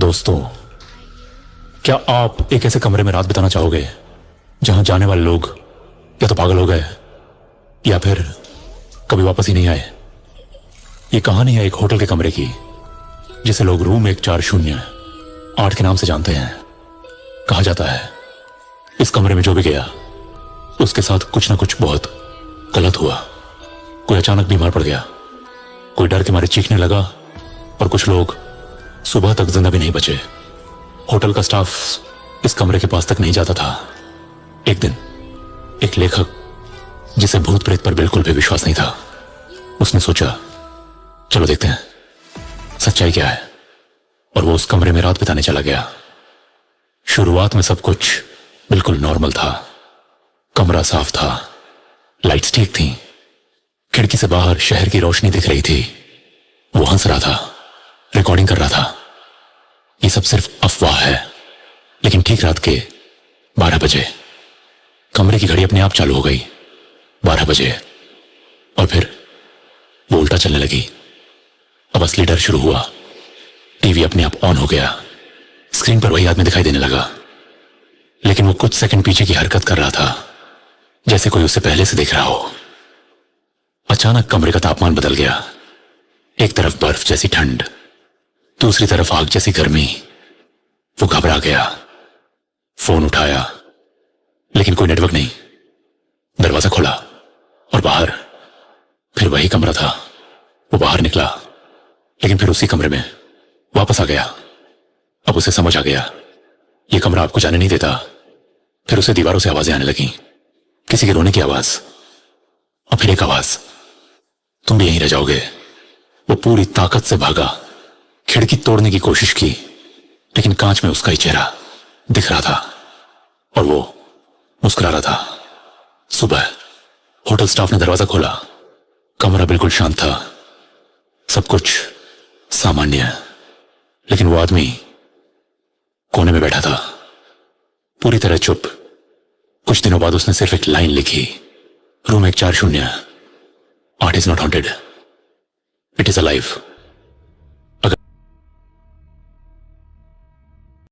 दोस्तों, क्या आप एक ऐसे कमरे में रात बिताना चाहोगे जहां जाने वाले लोग या तो पागल हो गए या फिर कभी वापस ही नहीं आए? ये कहानी है एक होटल के कमरे की जिसे लोग रूम 1408 के नाम से जानते हैं। कहा जाता है इस कमरे में जो भी गया उसके साथ कुछ ना कुछ बहुत गलत हुआ। कोई अचानक बीमार पड़ गया, कोई डर के मारे चीखने लगा और कुछ लोग सुबह तक जिंदा भी नहीं बचे। होटल का स्टाफ इस कमरे के पास तक नहीं जाता था। एक दिन एक लेखक जिसे भूत प्रेत पर बिल्कुल भी विश्वास नहीं था, उसने सोचा चलो देखते हैं सच्चाई क्या है, और वो उस कमरे में रात बिताने चला गया। शुरुआत में सब कुछ बिल्कुल नॉर्मल था। कमरा साफ था, लाइट्स ठीक थी, खिड़की से बाहर शहर की रोशनी दिख रही थी। वो हंस रहा था, रिकॉर्डिंग कर रहा था। ये सब सिर्फ अफवाह है। लेकिन ठीक रात के 12 बजे कमरे की घड़ी अपने आप चालू हो गई। 12 बजे और फिर वो उल्टा चलने लगी। अब असली डर शुरू हुआ। टीवी अपने आप ऑन हो गया। स्क्रीन पर वही आदमी दिखाई देने लगा, लेकिन वो कुछ सेकंड पीछे की हरकत कर रहा था, जैसे कोई उसे पहले से देख रहा हो। अचानक कमरे का तापमान बदल गया। एक तरफ बर्फ जैसी ठंड, दूसरी तरफ आग जैसी गर्मी। वो घबरा गया, फोन उठाया, लेकिन कोई नेटवर्क नहीं। दरवाजा खोला और बाहर फिर वही कमरा था। वो बाहर निकला, लेकिन फिर उसी कमरे में वापस आ गया। अब उसे समझ आ गया ये कमरा आपको जाने नहीं देता। फिर उसे दीवारों से आवाजें आने लगी, किसी के रोने की आवाज और फिर एक आवाज, तुम भी यहीं रह जाओगे। वो पूरी ताकत से भागा, खिड़की तोड़ने की कोशिश की, लेकिन कांच में उसका ही चेहरा दिख रहा था और वो मुस्कुरा रहा था। सुबह होटल स्टाफ ने दरवाजा खोला। कमरा बिल्कुल शांत था, सब कुछ सामान्य, लेकिन वो आदमी कोने में बैठा था, पूरी तरह चुप। कुछ दिनों बाद उसने सिर्फ एक लाइन लिखी, room 1408 is not haunted, it is alive.